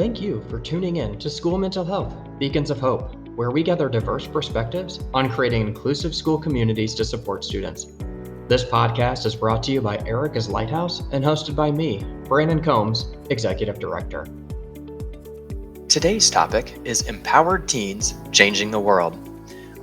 Thank you for tuning in to School Mental Health, Beacons of Hope, where we gather diverse perspectives on creating inclusive school communities to support students. This podcast is brought to you by Erikas Lighthouse and hosted by me, Brandon Combs, Executive Director. Today's topic is Empowered Teens Changing the World.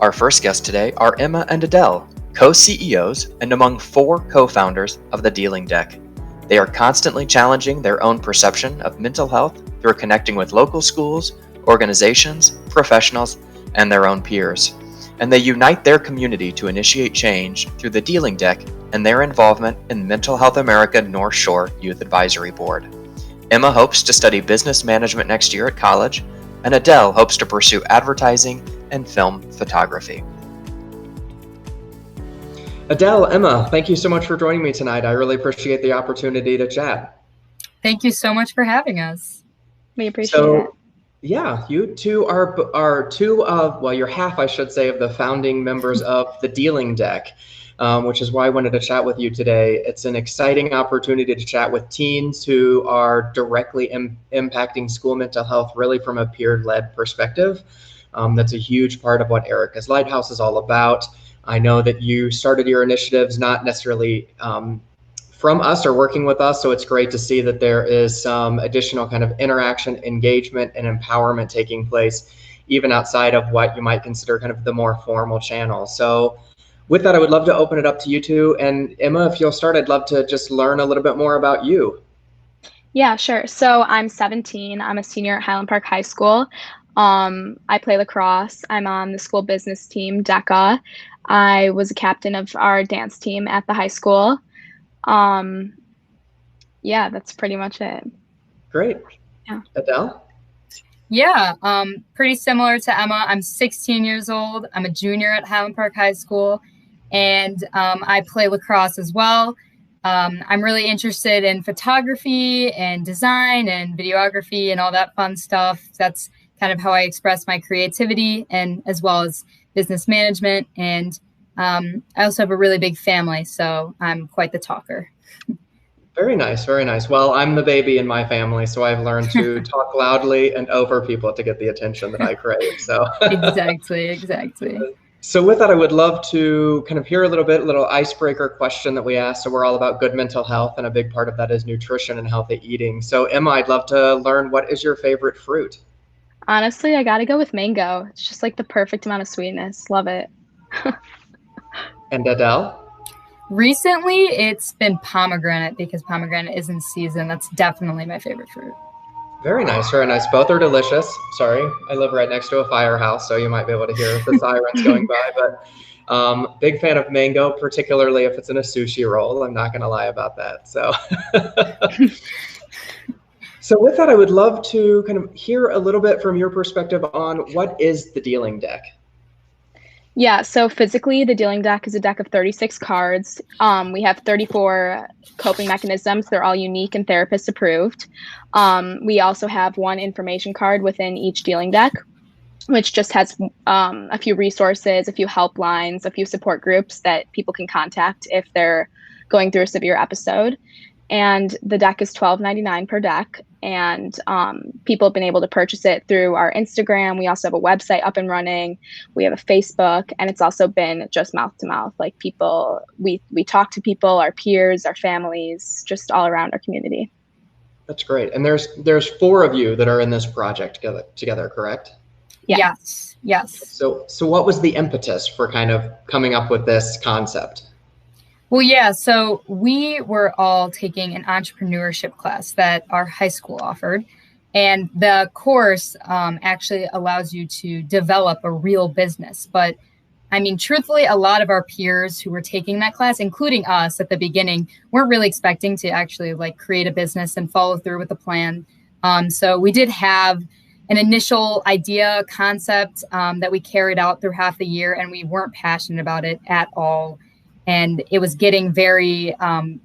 Our first guests today are Emma and Adele, co-CEOs and among 4 co-founders of the Dealing Deck. They are constantly challenging their own perception of mental health through connecting with local schools, organizations, professionals, and their own peers. And they unite their community to initiate change through the Dealing Deck and their involvement in Mental Health America North Shore Youth Advisory Board. Emma hopes to study business management next year at college, and Adele hopes to pursue advertising and film photography. Adele, Emma, thank you so much for joining me tonight. I really appreciate the opportunity to chat. Thank you so much for having us. We appreciate it. Yeah, you two are two of, well, you're half, I should say, of the founding members of the Dealing Deck, which is why I wanted to chat with you today. It's an exciting opportunity to chat with teens who are directly impacting school mental health, really from a peer-led perspective. That's a huge part of what Erikas Lighthouse is all about. I know that you started your initiatives not necessarily from us or working with us, so it's great to see that there is some additional kind of interaction, engagement, and empowerment taking place, even outside of what you might consider kind of the more formal channel. So with that, I would love to open it up to you two. And Emma, if you'll start, I'd love to just learn a little bit more about you. Yeah, sure. So I'm 17. I'm a senior at Highland Park High School. I play lacrosse. I'm on the school business team, DECA. I was a captain of our dance team at the high school. Yeah, that's pretty much it. Great. Yeah. Adele? Yeah, pretty similar to Emma. I'm 16 years old. I'm a junior at Highland Park High School, and I play lacrosse as well. I'm really interested in photography and design and videography and all that fun stuff. That's kind of how I express my creativity, and as well as business management. And I also have a really big family, so I'm quite the talker. Very nice, very nice. Well, I'm the baby in my family, so I've learned to talk loudly and over people to get the attention that I crave. So Exactly. So with that, I would love to kind of hear a little icebreaker question that we asked. So we're all about good mental health, and a big part of that is nutrition and healthy eating. So Emma, I'd love to learn, what is your favorite fruit? Honestly, I gotta go with mango. It's just like the perfect amount of sweetness. Love it. And Adele? Recently, it's been pomegranate, because pomegranate is in season. That's definitely my favorite fruit. Very nice, very nice. Both are delicious. Sorry, I live right next to a firehouse, so you might be able to hear the sirens going by. But big fan of mango, particularly if it's in a sushi roll. I'm not going to lie about that. So, so with that, I would love to kind of hear a little bit from your perspective on what is the Dealing Deck. Yeah, so physically, the Dealing Deck is a deck of 36 cards. We have 34 coping mechanisms. They're all unique and therapist approved. We also have one information card within each Dealing Deck, which just has a few resources, a few helplines, a few support groups that people can contact if they're going through a severe episode. And the deck is $12.99 per deck. And people have been able to purchase it through our Instagram. We also have a website up and running. We have a Facebook, and it's also been just mouth to mouth. Like people, we talk to people, our peers, our families, just all around our community. That's great. And there's 4 of you that are in this project together, correct? Yeah. Yes. So what was the impetus for kind of coming up with this concept? Well, yeah, so we were all taking an entrepreneurship class that our high school offered. And the course actually allows you to develop a real business. But I mean, truthfully, a lot of our peers who were taking that class, including us at the beginning, weren't really expecting to actually like create a business and follow through with the plan. So we did have an initial idea, concept that we carried out through half the year, and we weren't passionate about it at all. And it was getting very, it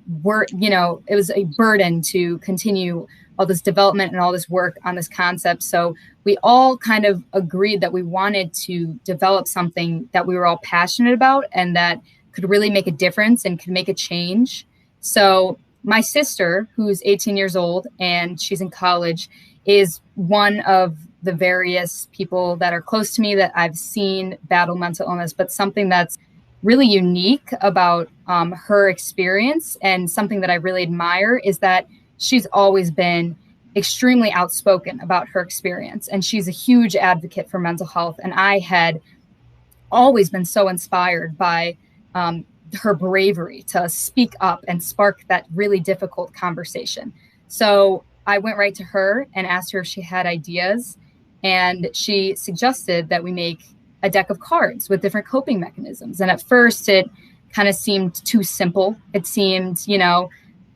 was a burden to continue all this development and all this work on this concept. So we all kind of agreed that we wanted to develop something that we were all passionate about and that could really make a difference and could make a change. So my sister, who's 18 years old and she's in college, is one of the various people that are close to me that I've seen battle mental illness, but something that's really unique about her experience and something that I really admire is that she's always been extremely outspoken about her experience. And she's a huge advocate for mental health. And I had always been so inspired by her bravery to speak up and spark that really difficult conversation. So I went right to her and asked her if she had ideas. And she suggested that we make a deck of cards with different coping mechanisms. And at first it kind of seemed too simple. It seemed,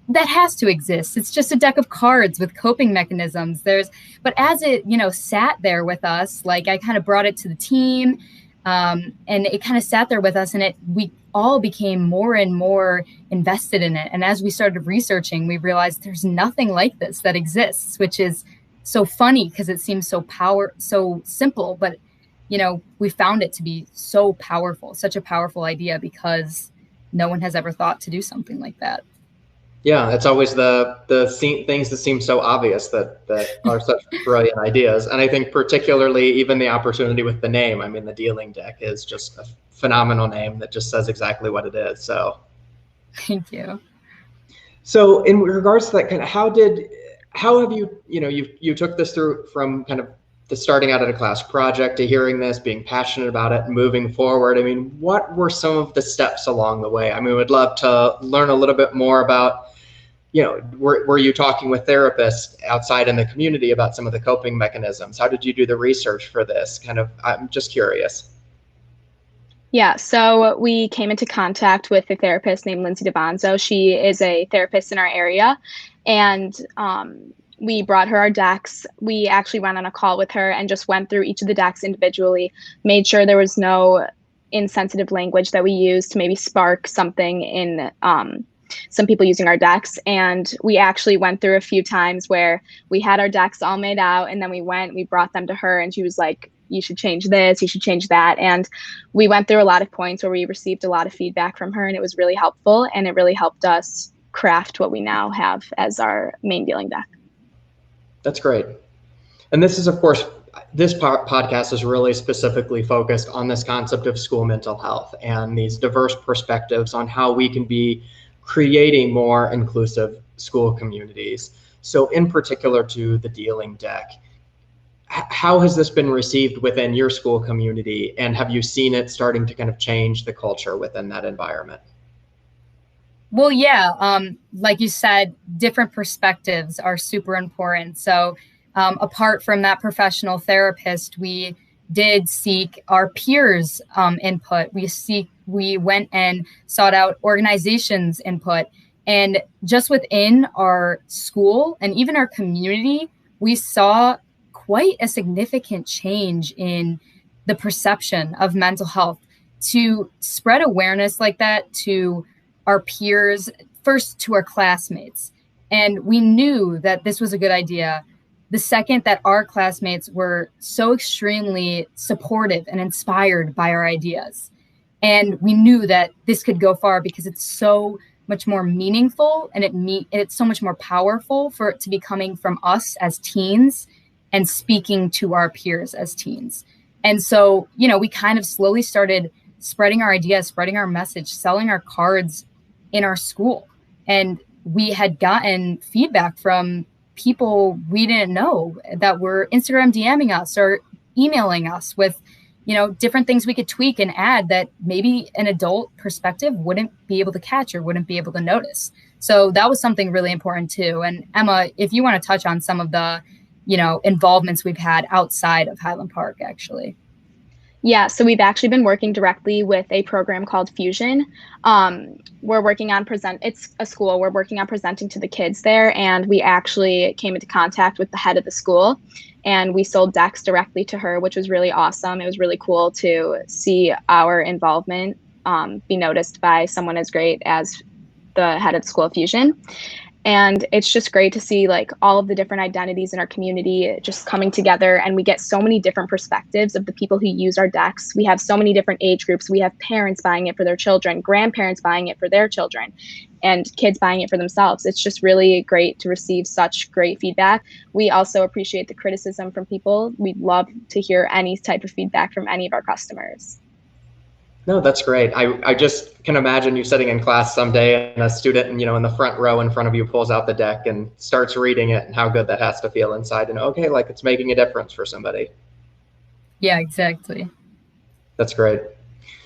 that has to exist. It's just a deck of cards with coping mechanisms. But as it, sat there with us, like I kind of brought it to the team, and it kind of sat there with us, and we all became more and more invested in it. And as we started researching, we realized there's nothing like this that exists, which is so funny because it seems so simple, but we found it to be so powerful, such a powerful idea because no one has ever thought to do something like that. Yeah, it's always the things that seem so obvious that are such brilliant ideas. And I think particularly even the opportunity with the name, I mean, the dealing deck is just a phenomenal name that just says exactly what it is. So thank you. So in regards to that, kind of how have you, you took this through from kind of the starting out at a class project to hearing this, being passionate about it, moving forward. I mean, what were some of the steps along the way? I mean, we'd love to learn a little bit more about, were you talking with therapists outside in the community about some of the coping mechanisms? How did you do the research for this? I'm just curious. Yeah, so we came into contact with a therapist named Lindsay DeBonzo. She is a therapist in our area, and we brought her our decks. We actually went on a call with her and just went through each of the decks individually, made sure there was no insensitive language that we used to maybe spark something in some people using our decks. And we actually went through a few times where we had our decks all made out, and then we brought them to her, and she was like, you should change this, you should change that. And we went through a lot of points where we received a lot of feedback from her, and it was really helpful, and it really helped us craft what we now have as our main dealing deck. That's great. And this is, of course, this podcast is really specifically focused on this concept of school mental health and these diverse perspectives on how we can be creating more inclusive school communities. So in particular to the dealing deck, how has this been received within your school community? And have you seen it starting to kind of change the culture within that environment? Well, yeah, like you said, different perspectives are super important. So apart from that professional therapist, we did seek our peers' input. We went and sought out organizations' input. And just within our school and even our community, we saw quite a significant change in the perception of mental health. To spread awareness like that to our peers, first to our classmates. And we knew that this was a good idea the second that our classmates were so extremely supportive and inspired by our ideas. And we knew that this could go far because it's so much more meaningful and it's so much more powerful for it to be coming from us as teens and speaking to our peers as teens. And so, we kind of slowly started spreading our ideas, spreading our message, selling our cards in our school. And we had gotten feedback from people we didn't know that were Instagram DMing us or emailing us with, different things we could tweak and add that maybe an adult perspective wouldn't be able to catch or wouldn't be able to notice. So that was something really important too. And Emma, if you want to touch on some of the, involvements we've had outside of Highland Park, actually. Yeah, so we've actually been working directly with a program called Fusion. We're working on it's a school. We're working on presenting to the kids there, and we actually came into contact with the head of the school, and we sold decks directly to her, which was really awesome. It was really cool to see our involvement be noticed by someone as great as the head of the School of Fusion. And it's just great to see like all of the different identities in our community just coming together, and we get so many different perspectives of the people who use our decks. We have so many different age groups. We have parents buying it for their children, grandparents buying it for their children, and kids buying it for themselves. It's just really great to receive such great feedback. We also appreciate the criticism from people. We'd love to hear any type of feedback from any of our customers. No, that's great. I just can imagine you sitting in class someday and a student, in the front row in front of you pulls out the deck and starts reading it, and how good that has to feel inside, and okay, like it's making a difference for somebody. Yeah, exactly. That's great.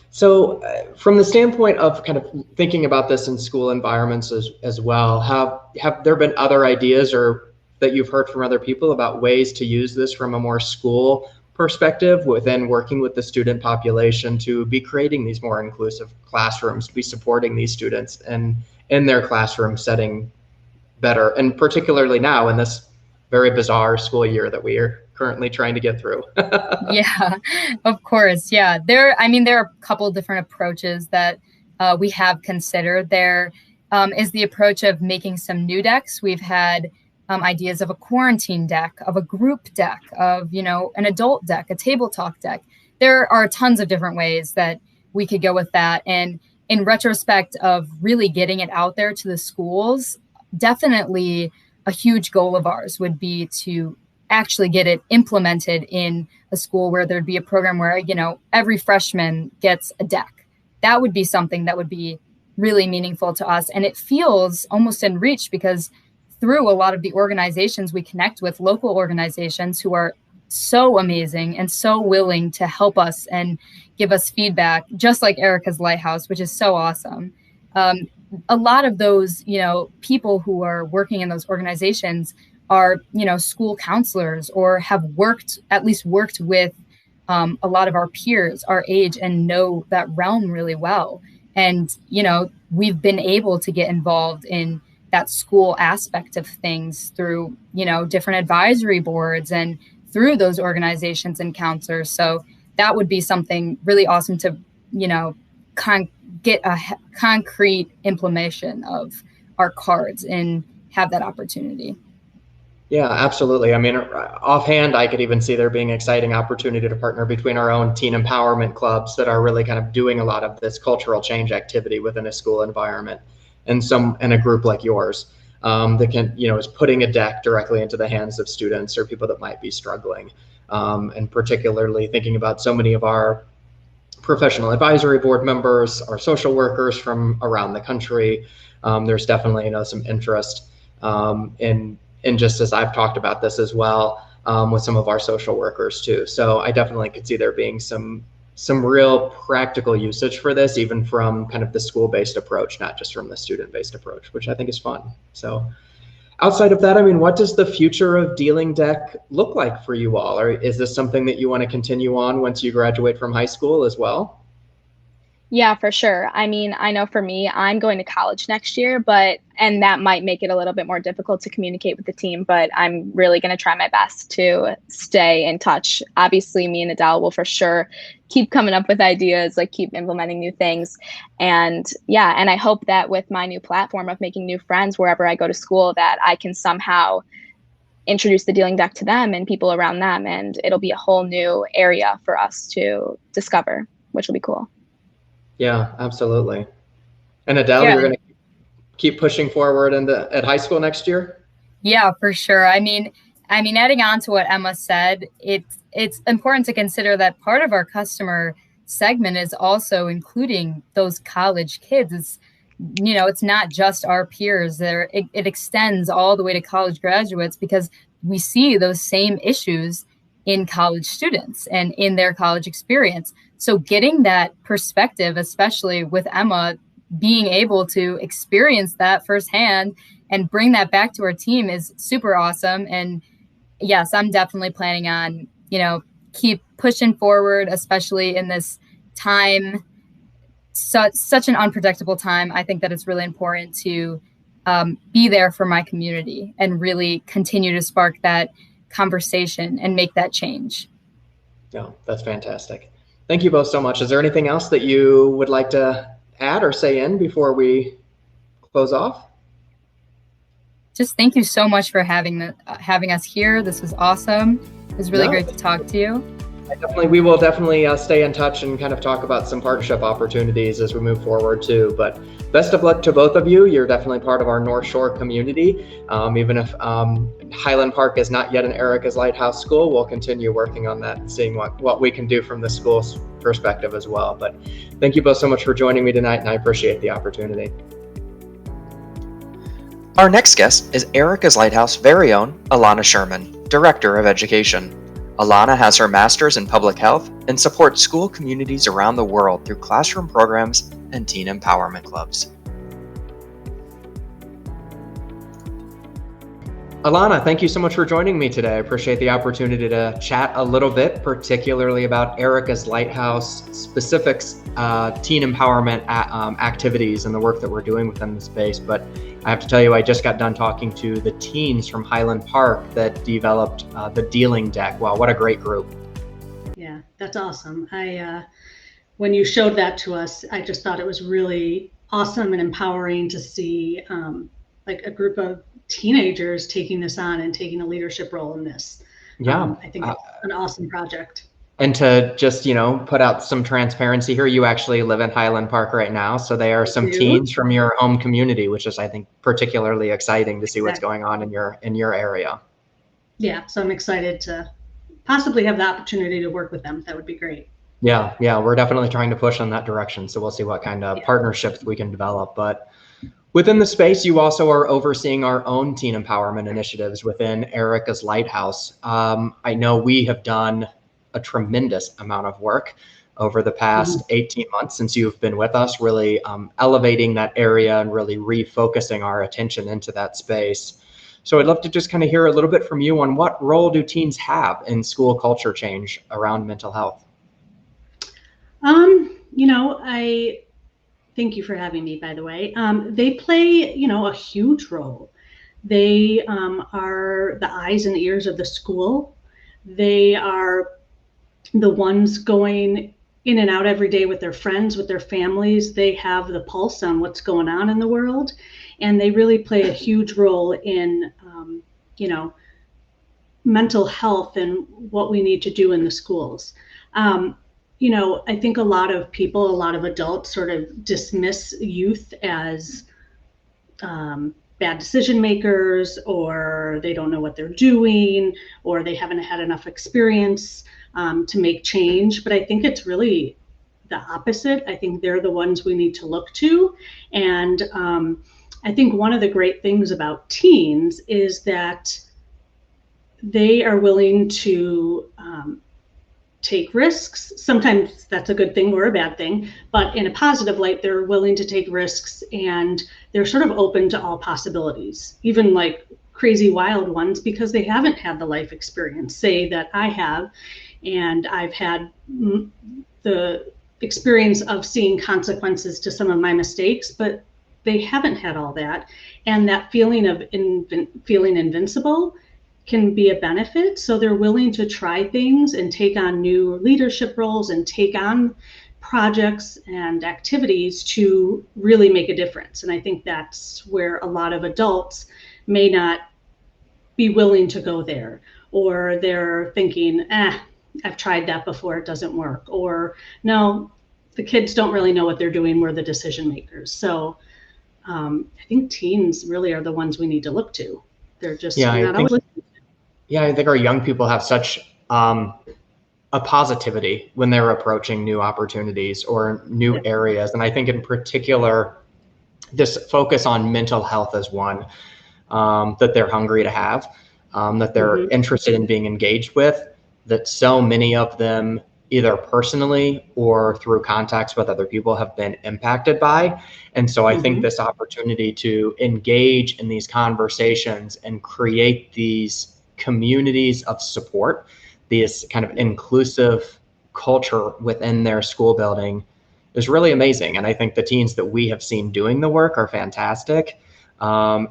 So from the standpoint of kind of thinking about this in school environments as well, have there been other ideas or that you've heard from other people about ways to use this from a more school perspective within working with the student population to be creating these more inclusive classrooms, to be supporting these students and in their classroom setting better, and particularly now in this very bizarre school year that we are currently trying to get through? Yeah, of course. Yeah, there are a couple of different approaches that we have considered. There is the approach of making some new decks. We've had ideas of a quarantine deck, of a group deck, of, an adult deck, a table talk deck. There are tons of different ways that we could go with that. And in retrospect of really getting it out there to the schools, definitely a huge goal of ours would be to actually get it implemented in a school where there'd be a program where, every freshman gets a deck. That would be something that would be really meaningful to us. And it feels almost in reach because through a lot of the organizations we connect with, local organizations who are so amazing and so willing to help us and give us feedback, just like Erika's Lighthouse, which is so awesome. A lot of those, people who are working in those organizations are, school counselors or have at least worked with a lot of our peers our age and know that realm really well. And, we've been able to get involved in that school aspect of things through, different advisory boards and through those organizations and counselors. So that would be something really awesome to, get a concrete implementation of our cards and have that opportunity. Yeah, absolutely. I mean, offhand, I could even see there being exciting opportunity to partner between our own teen empowerment clubs that are really kind of doing a lot of this cultural change activity within a school environment, and a group like yours that can, is putting a deck directly into the hands of students or people that might be struggling. And particularly thinking about so many of our professional advisory board members, our social workers from around the country. There's definitely, some interest in just as I've talked about this as well with some of our social workers too. So I definitely could see there being some real practical usage for this, even from kind of the school-based approach, not just from the student-based approach, which I think is fun. So outside of that, I mean, what does the future of Dealing Deck look like for you all? Or is this something that you want to continue on once you graduate from high school as well? Yeah, for sure. I mean, I know for me, I'm going to college next year, and that might make it a little bit more difficult to communicate with the team, but I'm really going to try my best to stay in touch. Obviously, me and Adele will for sure keep coming up with ideas, like keep implementing new things. And yeah, and I hope that with my new platform of making new friends wherever I go to school, that I can somehow introduce the Dealing Deck to them and people around them. And it'll be a whole new area for us to discover, which will be cool. Yeah, absolutely. And Adele, Yeah. you're going to keep pushing forward at high school next year? Yeah, for sure. I mean, adding on to what Emma said, it's important to consider that part of our customer segment is also including those college kids. It's not just our peers. It extends all the way to college graduates because we see those same issues in college students and in their college experience. So getting that perspective, especially with Emma being able to experience that firsthand and bring that back to our team, is super awesome. And yes, I'm definitely planning on, keep pushing forward, especially in this time, such an unpredictable time. I think that it's really important to be there for my community and really continue to spark that conversation and make that change. No, that's fantastic. Thank you both so much. Is there anything else that you would like to add or say in before we close off? just thank you so much for having us here. This was awesome. It was really great to talk to you. We will definitely stay in touch and kind of talk about some partnership opportunities as we move forward too. But best of luck to both of you. You're definitely part of our North Shore community. Even if Highland Park is not yet an Erikas Lighthouse school, we'll continue working on that and seeing what we can do from the school's perspective as well. But thank you both so much for joining me tonight, and I appreciate the opportunity. Our next guest is Erikas Lighthouse very own Alana Sherman, Director of Education. Alana has her master's in public health and supports school communities around the world through classroom programs and teen empowerment clubs. Alana, thank you so much for joining me today. I appreciate the opportunity to chat a little bit, particularly about Erikas Lighthouse specifics, teen empowerment activities and the work that we're doing within the space. But I have to tell you, I just got done talking to the teens from Highland Park that developed the dealing deck. Wow, what a great group. Yeah, that's awesome. When you showed that to us, I just thought it was really awesome and empowering to see like a group of teenagers taking this on and taking a leadership role in this. Yeah, I think it's an awesome project. And to just, put out some transparency here, you actually live in Highland Park right now. So they are some teens from your home community, which is, I think, particularly exciting to see what's going on in your area. Yeah, so I'm excited to possibly have the opportunity to work with them. That would be great. Yeah, we're definitely trying to push in that direction. So we'll see what kind of partnerships we can develop. But within the space, you also are overseeing our own teen empowerment initiatives within Erikas Lighthouse. I know we have done a tremendous amount of work over the past 18 months since you've been with us, really elevating that area and really refocusing our attention into that space. So I'd love to just kind of hear a little bit from you on what role do teens have in school culture change around mental health? I thank you for having me, by the way. They play, a huge role. They are the eyes and ears of the school. They are the ones going in and out every day with their friends, with their families. They have the pulse on what's going on in the world, and they really play a huge role in, mental health and what we need to do in the schools. I think a lot of adults sort of dismiss youth as bad decision makers, or they don't know what they're doing, or they haven't had enough experience to make change. But I think it's really the opposite. I think they're the ones we need to look to. And I think one of the great things about teens is that they are willing to take risks. Sometimes that's a good thing or a bad thing, but in a positive light, they're willing to take risks, and they're sort of open to all possibilities, even like crazy wild ones, because they haven't had the life experience, say, that I have. And I've had the experience of seeing consequences to some of my mistakes, but they haven't had all that. And that feeling of feeling invincible can be a benefit. So they're willing to try things and take on new leadership roles and take on projects and activities to really make a difference. And I think that's where a lot of adults may not be willing to go there, or they're thinking, I've tried that before, it doesn't work. Or no, the kids don't really know what they're doing, we're the decision makers. So I think teens really are the ones we need to look to. They're just I think our young people have such a positivity when they're approaching new opportunities or new areas. And I think in particular, this focus on mental health is one that they're hungry to have, that they're interested in being engaged with, that so many of them either personally or through contacts with other people have been impacted by. And so I think this opportunity to engage in these conversations and create these communities of support, this kind of inclusive culture within their school building is really amazing. And I think the teens that we have seen doing the work are fantastic. And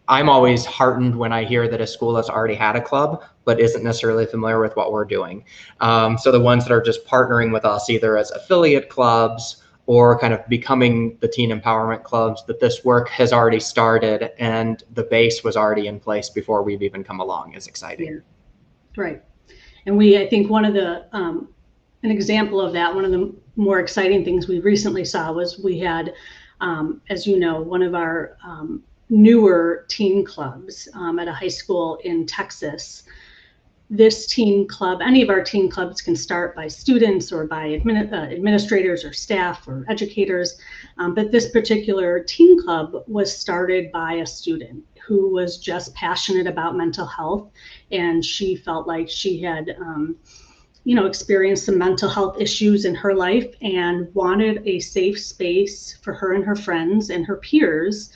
I'm always heartened when I hear that a school has already had a club, but isn't necessarily familiar with what we're doing. So the ones that are just partnering with us, either as affiliate clubs or kind of becoming the teen empowerment clubs, that this work has already started and the base was already in place before we've even come along is exciting. Yeah. Right. And I think one of the, an example of that, one of the more exciting things we recently saw was we had, as you know, one of our newer teen clubs at a high school in Texas. This teen club, any of our teen clubs can start by students or by administrators or staff or educators. But this particular teen club was started by a student who was just passionate about mental health. And she felt like she had, experienced some mental health issues in her life and wanted a safe space for her and her friends and her peers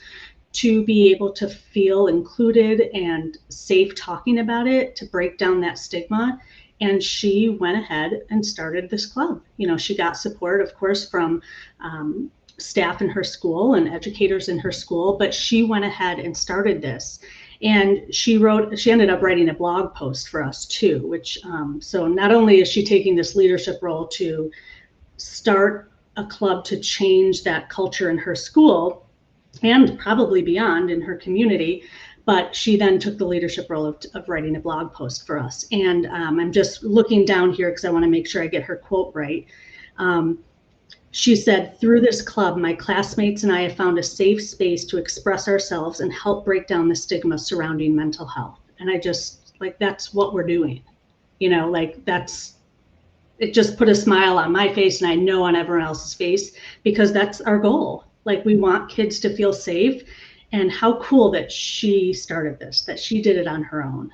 to be able to feel included and safe talking about it, to break down that stigma. And she went ahead and started this club. She got support, of course, from staff in her school and educators in her school, but she went ahead and started this. And she ended up writing a blog post for us too, which, so not only is she taking this leadership role to start a club to change that culture in her school, and probably beyond in her community, but she then took the leadership role of writing a blog post for us. And I'm just looking down here because I want to make sure I get her quote right. She said, "Through this club, my classmates and I have found a safe space to express ourselves and help break down the stigma surrounding mental health." And I just, that's what we're doing. It just put a smile on my face, and I know on everyone else's face, because that's our goal. We want kids to feel safe, and how cool that she started this, that she did it on her own.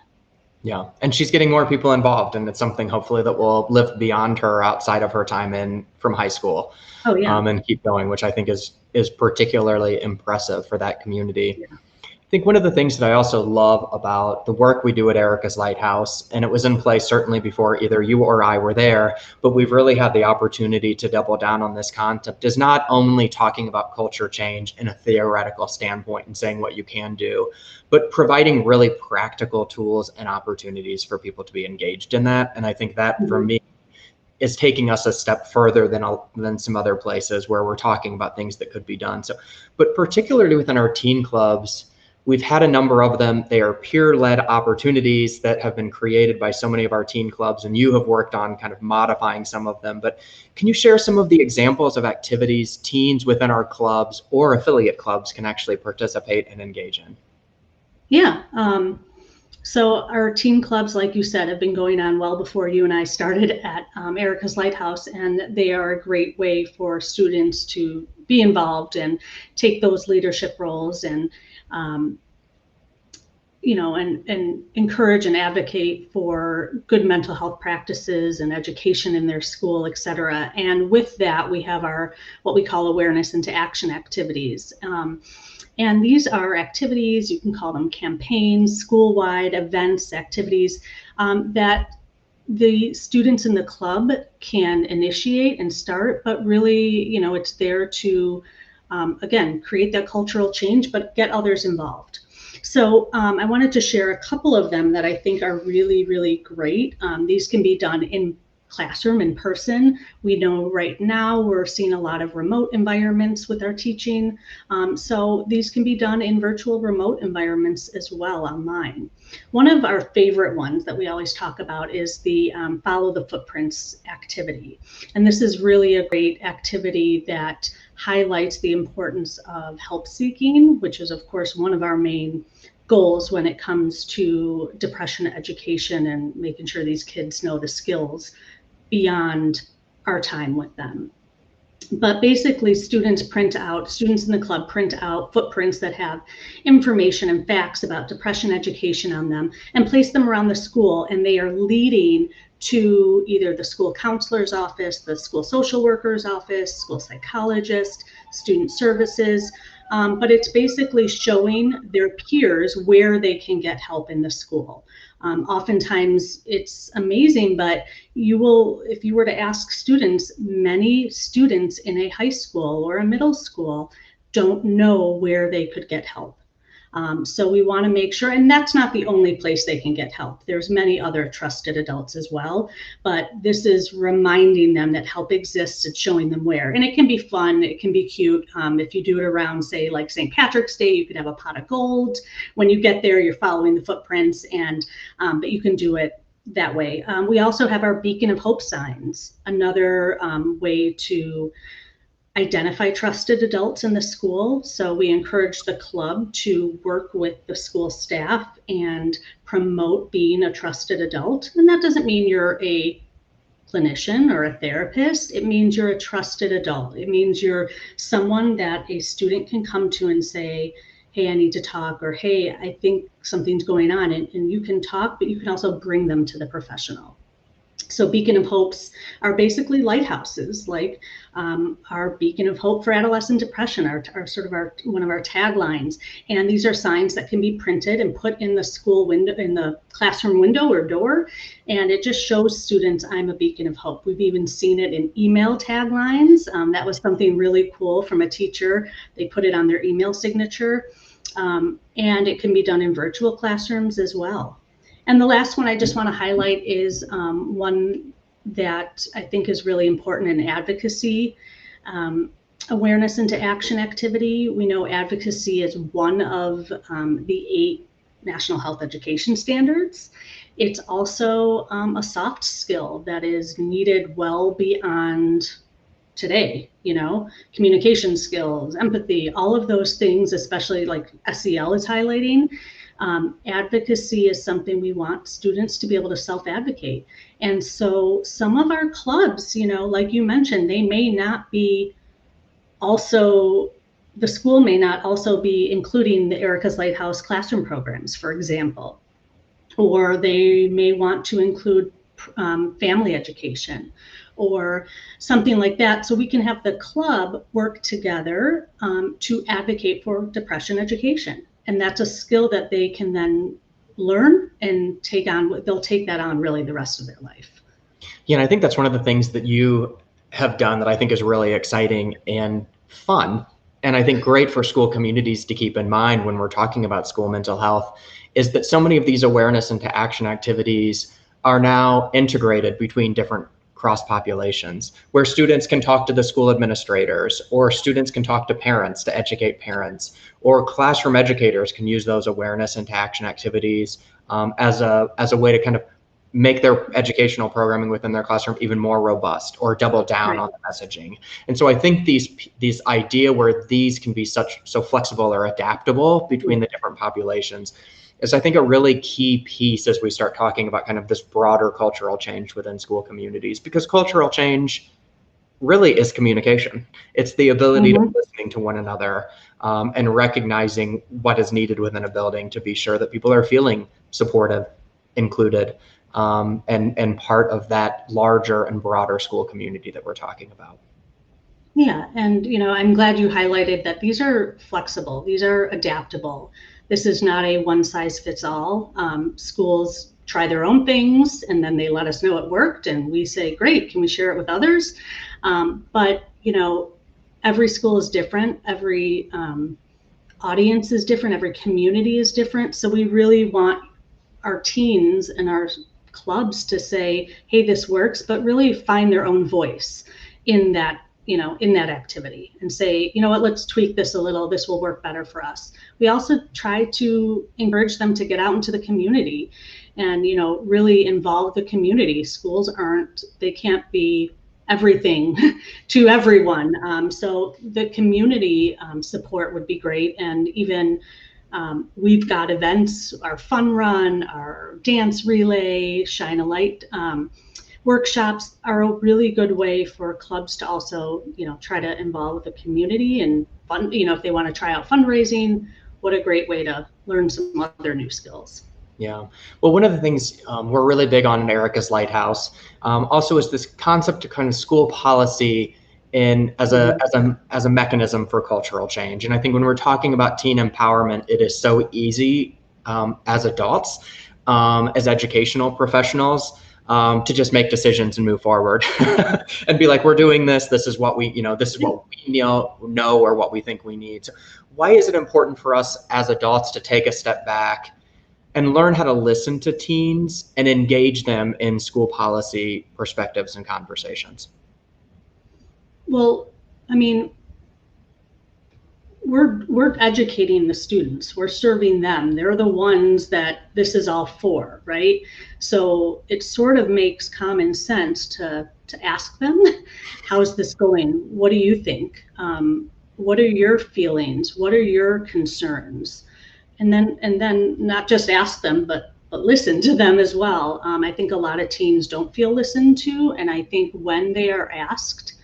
Yeah, and she's getting more people involved, and it's something hopefully that will live beyond her outside of her time from high school. Oh yeah. And keep going, which I think is particularly impressive for that community. Yeah. I think one of the things that I also love about the work we do at Erikas Lighthouse, and it was in place certainly before either you or I were there, but we've really had the opportunity to double down on this concept, is not only talking about culture change in a theoretical standpoint and saying what you can do, but providing really practical tools and opportunities for people to be engaged in that. And I think that for me is taking us a step further than some other places where we're talking about things that could be done. So, but particularly within our teen clubs, we've had a number of them. They are peer-led opportunities that have been created by so many of our teen clubs, and you have worked on kind of modifying some of them. But can you share some of the examples of activities teens within our clubs or affiliate clubs can actually participate and engage in? Yeah. So our teen clubs, like you said, have been going on well before you and I started at Erikas Lighthouse, and they are a great way for students to be involved and take those leadership roles and and encourage and advocate for good mental health practices and education in their school, et cetera. And with that, we have our what we call awareness into action activities. And these are activities, you can call them campaigns, school-wide events, activities that the students in the club can initiate and start, but really, it's there to, again, create that cultural change, but get others involved. So I wanted to share a couple of them that I think are really, really great. These can be done in classroom, in person. We know right now we're seeing a lot of remote environments with our teaching. So these can be done in virtual remote environments as well, online. One of our favorite ones that we always talk about is the Follow the Footprints activity. And this is really a great activity that highlights the importance of help seeking, which is of course one of our main goals when it comes to depression education and making sure these kids know the skills beyond our time with them. But basically students in the club print out footprints that have information and facts about depression education on them and place them around the school, and they are leading to either the school counselor's office, the school social worker's office, school psychologist, student services. But it's basically showing their peers where they can get help in the school. Oftentimes it's amazing, but if you were to ask students, many students in a high school or a middle school don't know where they could get help. So we want to make sure, and that's not the only place they can get help. There's many other trusted adults as well, but this is reminding them that help exists and showing them where. And it can be fun, it can be cute. If you do it around, say, like St. Patrick's Day, you could have a pot of gold. When you get there, you're following the footprints, and but you can do it that way. We also have our Beacon of Hope signs, another way to identify trusted adults in the school. So we encourage the club to work with the school staff and promote being a trusted adult. And that doesn't mean you're a clinician or a therapist. It means you're a trusted adult. It means you're someone that a student can come to and say, hey, I need to talk, or hey, I think something's going on. And you can talk, but you can also bring them to the professional. So Beacon of Hopes are basically lighthouses, like our Beacon of Hope for Adolescent Depression, our one of our taglines. And these are signs that can be printed and put in the school window, in the classroom window or door. And it just shows students, I'm a beacon of hope. We've even seen it in email taglines. That was something really cool from a teacher. They put it on their email signature. And it can be done in virtual classrooms as well. And the last one I just want to highlight is one that I think is really important in advocacy, awareness into action activity. We know advocacy is one of the 8 National Health Education Standards. It's also a soft skill that is needed well beyond today, communication skills, empathy, all of those things, especially like SEL is highlighting. Advocacy is something we want students to be able to self-advocate. And so some of our clubs, like you mentioned, they may not be also, the school may not also be including the Erikas Lighthouse classroom programs, for example, or they may want to include family education or something like that. So we can have the club work together to advocate for depression education. And that's a skill that they can then learn and take on. They'll take that on really the rest of their life. Yeah, and I think that's one of the things that you have done that I think is really exciting and fun. And I think great for school communities to keep in mind when we're talking about school mental health is that so many of these awareness into action activities are now integrated between different cross populations, where students can talk to the school administrators, or students can talk to parents to educate parents, or classroom educators can use those awareness into action activities as a way to kind of make their educational programming within their classroom even more robust, or double down on the messaging. And so I think these idea where these can be so flexible or adaptable between the different populations is, I think, a really key piece as we start talking about kind of this broader cultural change within school communities, because cultural change really is communication. It's the ability to listening to one another and recognizing what is needed within a building to be sure that people are feeling supportive, included, and part of that larger and broader school community that we're talking about. Yeah, and I'm glad you highlighted that these are flexible, these are adaptable. This is not a one size fits all. Schools try their own things and then they let us know it worked and we say, great, can we share it with others? But every school is different, every audience is different, every community is different. So we really want our teens and our clubs to say, hey, this works, but really find their own voice in that activity and say, you know what, let's tweak this a little, this will work better for us. We also try to encourage them to get out into the community and, really involve the community. Schools they can't be everything to everyone. So the community support would be great. And even we've got events, our fun run, our dance relay, shine a light, workshops are a really good way for clubs to also, try to involve the community and fun, if they want to try out fundraising, what a great way to learn some other new skills. Yeah. Well, one of the things we're really big on in Erika's Lighthouse also is this concept of kind of school policy as a mechanism for cultural change. And I think when we're talking about teen empowerment, it is so easy as adults, as educational professionals, to just make decisions and move forward and be like, we're doing this. This is what we know or what we think we need. So why is it important for us as adults to take a step back and learn how to listen to teens and engage them in school policy perspectives and conversations? Well, I mean, we're educating the students. We're serving them. They're the ones that this is all for, right? So it sort of makes common sense to ask them, how's this going? What do you think? What are your feelings? What are your concerns? And then not just ask them, but listen to them as well. I think a lot of teens don't feel listened to, and I think when they are asked,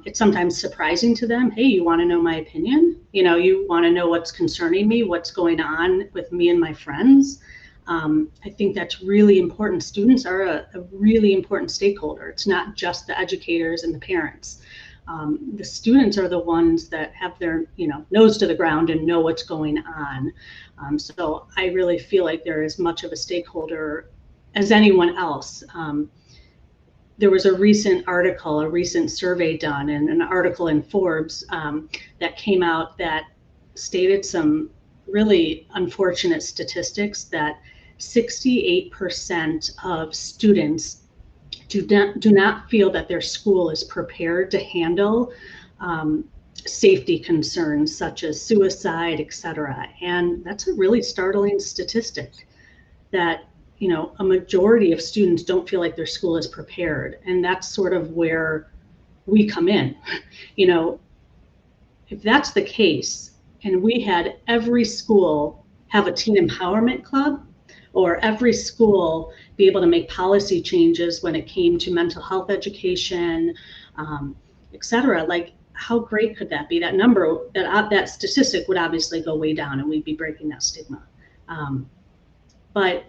it's sometimes surprising to them. Hey, you want to know my opinion? You want to know what's concerning me, what's going on with me and my friends. I think that's really important. Students are a really important stakeholder. It's not just the educators and the parents. The students are the ones that have their nose to the ground and know what's going on. So I really feel like they're as much of a stakeholder as anyone else. There was a recent survey done, and an article in Forbes that came out that stated some really unfortunate statistics that 68% of students do not feel that their school is prepared to handle safety concerns such as suicide, etc. And that's a really startling statistic that a majority of students don't feel like their school is prepared. And that's sort of where we come in. If that's the case, and we had every school have a teen empowerment club, or every school be able to make policy changes when it came to mental health education, et cetera, like how great could that be? That number, that statistic would obviously go way down, and we'd be breaking that stigma. But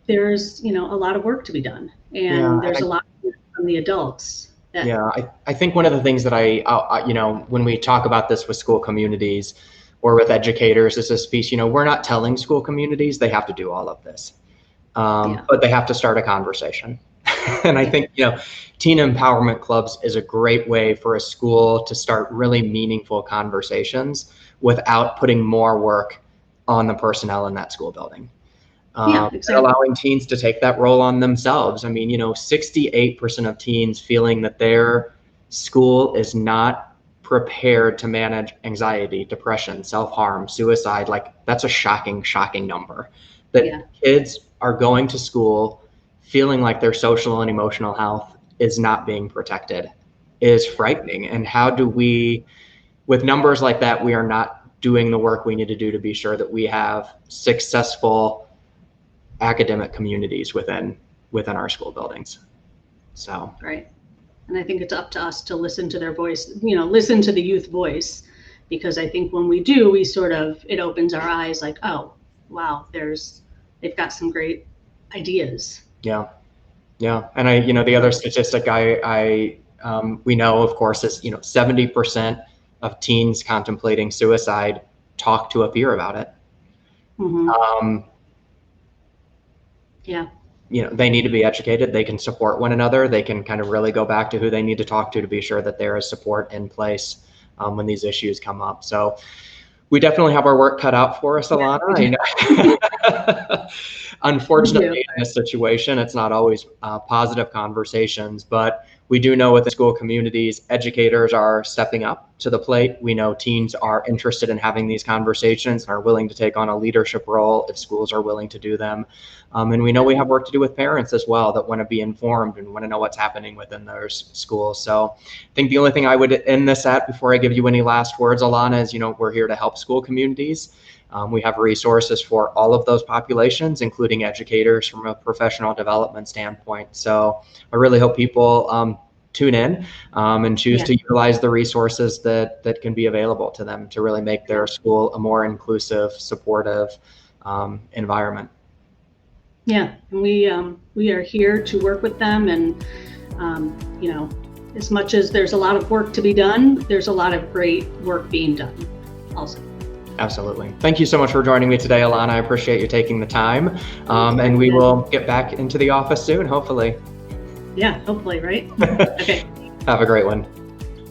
there's a lot of work to be done, and there's a lot from the adults. I think one of the things that I when we talk about this with school communities or with educators is this piece, we're not telling school communities they have to do all of this, but they have to start a conversation. And I think teen empowerment clubs is a great way for a school to start really meaningful conversations without putting more work on the personnel in that school building. Exactly. And allowing teens to take that role on themselves. I mean, 68% of teens feeling that their school is not prepared to manage anxiety, depression, self-harm, suicide. Like, that's a shocking number. That kids are going to school feeling like their social and emotional health is not being protected is frightening. And how do we, with numbers like that, we are not doing the work we need to do to be sure that we have successful academic communities within our school buildings. So right. And I think it's up to us to listen to their voice, listen to the youth voice, because I think when we do, it opens our eyes like, oh, wow, they've got some great ideas. Yeah. And the other statistic we know, of course, is 70% of teens contemplating suicide talk to a peer about it. Mm-hmm. They need to be educated. They can support one another. They can kind of really go back to who they need to talk to be sure that there is support in place when these issues come up. So we definitely have our work cut out for us, Alana. Unfortunately, in this situation, it's not always positive conversations, but we do know within school communities, educators are stepping up to the plate. We know teens are interested in having these conversations and are willing to take on a leadership role if schools are willing to do them. And we know we have work to do with parents as well that want to be informed and want to know what's happening within their schools. So I think the only thing I would end this at before I give you any last words, Alana, is, we're here to help school communities. We have resources for all of those populations, including educators from a professional development standpoint. So I really hope people tune in and choose to utilize the resources that can be available to them to really make their school a more inclusive, supportive environment. Yeah, and we are here to work with them, and as much as there's a lot of work to be done, there's a lot of great work being done also. Absolutely. Thank you so much for joining me today, Alana. I appreciate you taking the time. And we will get back into the office soon, hopefully. Yeah, hopefully, right? Okay. Have a great one.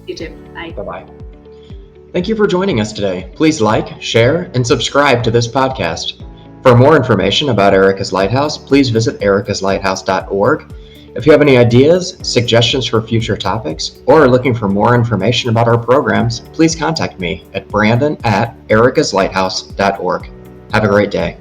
You too. Bye. Bye-bye. Thank you for joining us today. Please like, share, and subscribe to this podcast. For more information about Erikas Lighthouse, please visit erikaslighthouse.org. If you have any ideas, suggestions for future topics, or are looking for more information about our programs, please contact me at brandon@erikaslighthouse.org. Have a great day.